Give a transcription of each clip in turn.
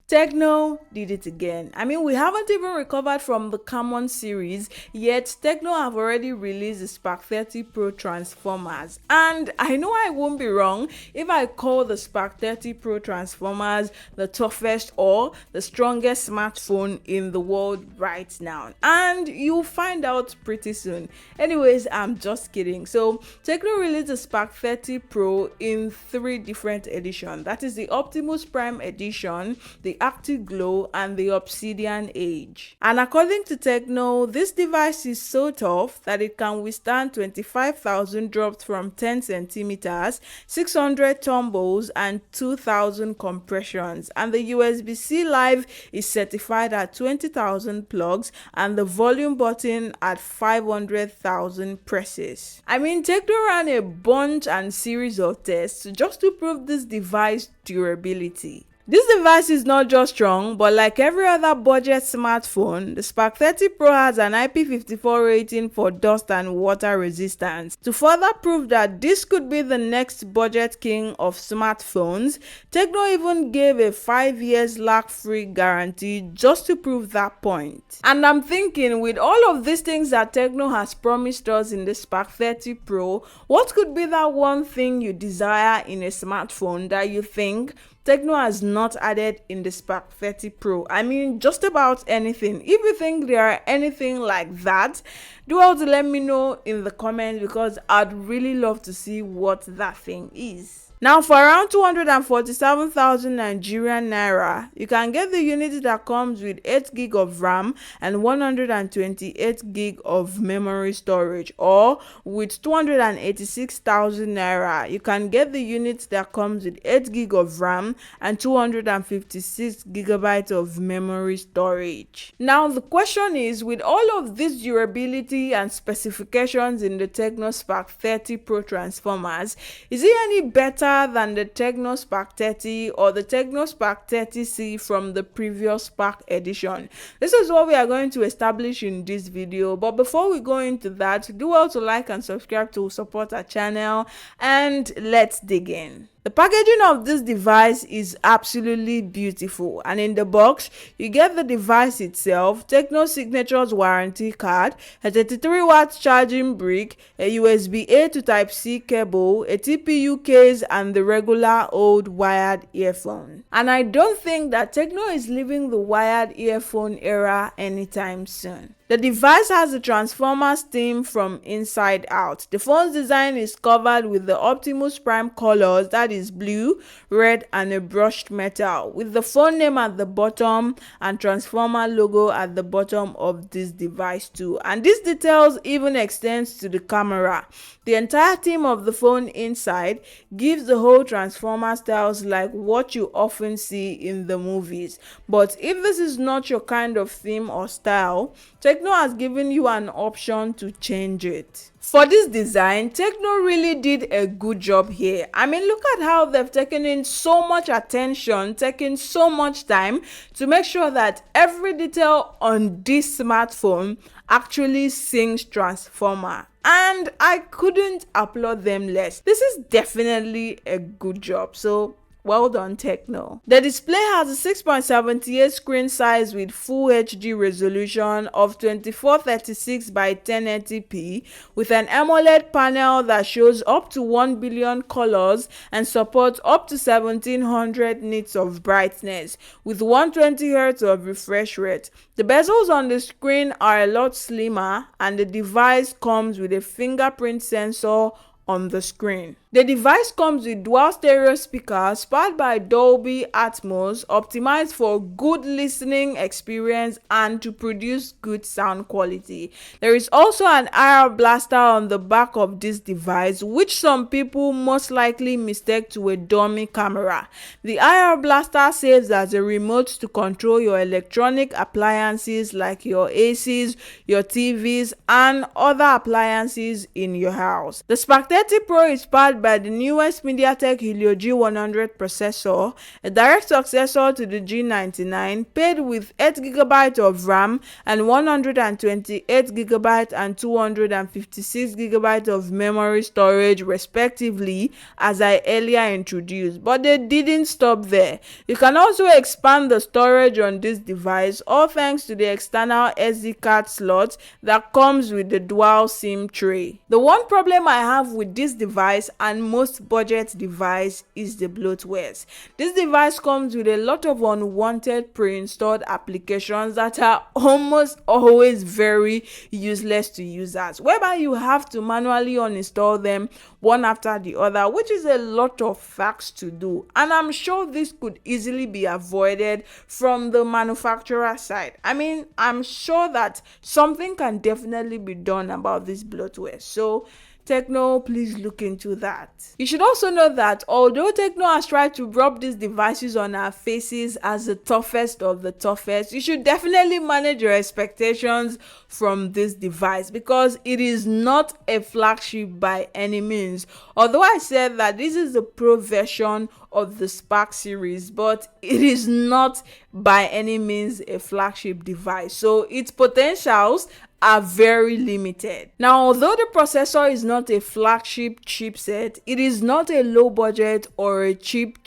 Tecno did it again. I mean, we haven't even recovered from the common series, yet Tecno have already released the Spark 30 Pro Transformers. And I know I won't be wrong if I call the Spark 30 Pro Transformers the toughest or the strongest smartphone in the world right now. And you'll find out pretty soon. Anyways, I'm just kidding. So, Tecno released the Spark 30 Pro in 3 different editions. That is the Optimus Prime edition, the Active Glow, and the Obsidian Age. And according to Tecno, this device is so tough that it can withstand 25,000 drops from 10 centimeters, 600 tumbles, and 2,000 compressions. And the USB-C Live is certified at 20,000 plugs and the volume button at 500,000 presses. I mean, Tecno ran a bunch and series of tests just to prove this device durability. This device is not just strong, but like every other budget smartphone, the Spark 30 Pro has an IP54 rating for dust and water resistance. To further prove that this could be the next budget king of smartphones, Tecno even gave a 5 years lag-free guarantee just to prove that point. And I'm thinking, with all of these things that Tecno has promised us in the Spark 30 Pro, what could be that one thing you desire in a smartphone that you think Tecno has not added in the Spark 30 Pro? I mean, just about anything. If you think there are anything like that, do well to let me know in the comments, because I'd really love to see what that thing is. Now, for around 247,000 Nigerian Naira, you can get the unit that comes with 8 gig of RAM and 128 gig of memory storage. Or with 286,000 Naira, you can get the unit that comes with 8 gig of RAM and 256 gigabytes of memory storage. Now, the question is, with all of this durability and specifications in the Tecno Spark 30 Pro Transformers, is it any better than the Tecno Spark 30 or the Tecno Spark 30C from the previous Spark edition? This is what we are going to establish in this video. But before we go into that, do well to like and subscribe to support our channel, and let's dig in. The packaging of this device is absolutely beautiful, and in the box you get the device itself, Tecno Signature's warranty card, a 33-watt charging brick, a USB-A to Type-C cable, a TPU case, and the regular old wired earphone. And I don't think that Tecno is leaving the wired earphone era anytime soon. The device has the Transformers theme from inside out. The phone's design is covered with the Optimus Prime colors, that is blue, red, and a brushed metal, with the phone name at the bottom and Transformer logo at the bottom of this device too. And these details even extends to the camera. The entire theme of the phone inside gives the whole Transformer styles like what you often see in the movies. But if this is not your kind of theme or style, Tecno has given you an option to change it. For this design, Tecno really did a good job here. I mean, look at how they've taken in so much attention, taken so much time to make sure that every detail on this smartphone actually sings Transformer. And I couldn't applaud them less. This is definitely a good job. So well done, Tecno. The display has a 6.78 screen size with full HD resolution of 2436 by 1080p with an AMOLED panel that shows up to 1 billion colors and supports up to 1700 nits of brightness with 120 Hz of refresh rate. The bezels on the screen are a lot slimmer, and the device comes with a fingerprint sensor on the screen. The device comes with dual stereo speakers powered by Dolby Atmos, optimized for good listening experience and to produce good sound quality. There is also an IR blaster on the back of this device, which some people most likely mistake to a dummy camera. The IR blaster serves as a remote to control your electronic appliances like your ACs, your TVs, and other appliances in your house. The Spark 30 Pro is powered by the newest MediaTek Helio G100 processor, a direct successor to the G99, paired with 8GB of RAM and 128GB and 256GB of memory storage respectively, as I earlier introduced. But they didn't stop there. You can also expand the storage on this device, all thanks to the external SD card slot that comes with the dual SIM tray. The one problem I have with this device and most budget device is the bloatware. This device comes with a lot of unwanted pre-installed applications that are almost always very useless to users, whereby you have to manually uninstall them one after the other, which is a lot of facts to do, and I'm sure this could easily be avoided from the manufacturer side. I mean, I'm sure that something can definitely be done about this bloatware. So Tecno, please look into that. You should also know that although Tecno has tried to rub these devices on our faces as the toughest of the toughest, you should definitely manage your expectations from this device, because it is not a flagship by any means. Although I said that this is the Pro version of the Spark series, but it is not by any means a flagship device, so its potentials are very limited. Now, although the processor is not a flagship chipset, it is not a low budget or a cheap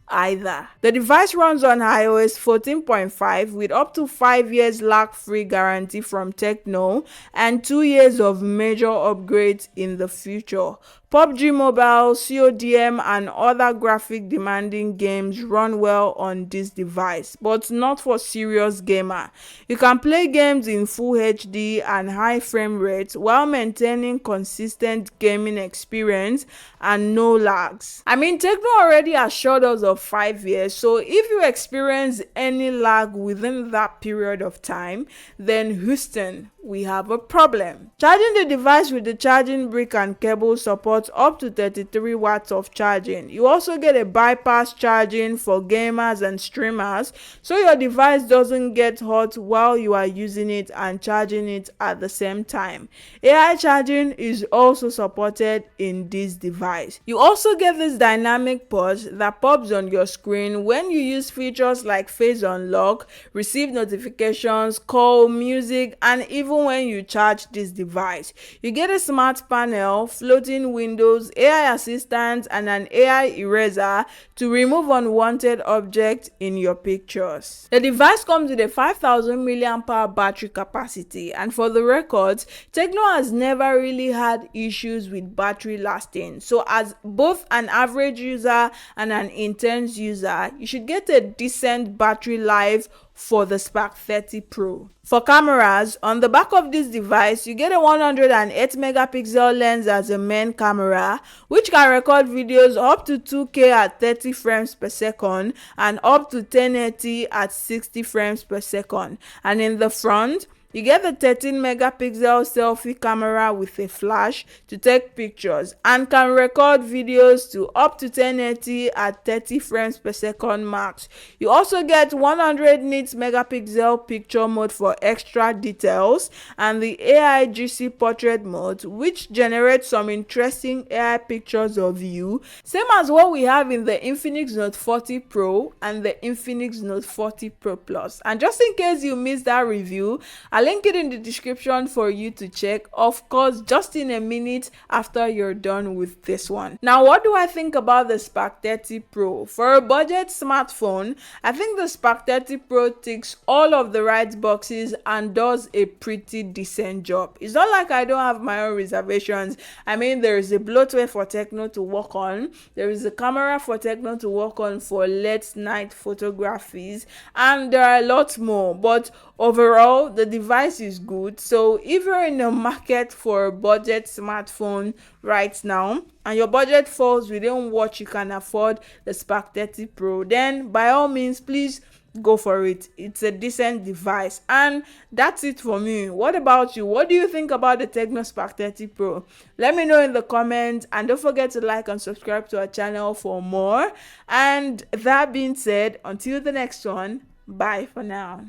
either. The device runs on iOS 14.5 with up to 5 years lag-free guarantee from Tecno and 2 years of major upgrades in the future. PUBG Mobile, CODM, and other graphic demanding games run well on this device, but not for serious gamer. You can play games in full HD and high frame rates while maintaining consistent gaming experience and no lags. I mean, Tecno already assured us of 5 years, so if you experience any lag within that period of time, then Houston, we have a problem. Charging the device with the charging brick and cable supports up to 33 watts of charging. You also get a bypass charging for gamers and streamers, so your device doesn't get hot while you are using it and charging it at the same time. AI charging is also supported in this device. You also get this dynamic pause that pops on your screen when you use features like face unlock, receive notifications, call, music, and even when you charge this device. You get a smart panel, floating windows, AI assistant, and an AI eraser to remove unwanted objects in your pictures. The device comes with a 5000 mAh battery capacity, and for the records, Tecno has never really had issues with battery lasting. So as both an average user and an intense user, you should get a decent battery life for the Spark 30 Pro. For cameras, on the back of this device, you get a 108 megapixel lens as a main camera, which can record videos up to 2K at 30 frames per second and up to 1080 at 60 frames per second. And in the front, you get the 13 megapixel selfie camera with a flash to take pictures and can record videos to up to 1080 at 30 frames per second max. You also get 100 nits megapixel picture mode for extra details and the AI GC portrait mode, which generates some interesting AI pictures of you, same as what we have in the Infinix Note 40 Pro and the Infinix Note 40 Pro Plus. And just in case you missed that review, I'll link it in the description for you to check, of course, just in a minute after you're done with this one. Now, what do I think about the Spark 30 Pro? For a budget smartphone, I think the Spark 30 Pro ticks all of the right boxes and does a pretty decent job. It's not like I don't have my own reservations. I mean, there is a bloatware for Tecno to work on, there is a camera for Tecno to work on for late night photographies, and there are a lot more, but overall the device is good. So if you're in the market for a budget smartphone right now and your budget falls within what you can afford, the Spark 30 Pro, then by all means, please go for it. It's a decent device. And that's it for me. What about you? What do you think about the Tecno Spark 30 Pro? Let me know in the comments, and don't forget to like and subscribe to our channel for more. And that being said, until the next one, bye for now.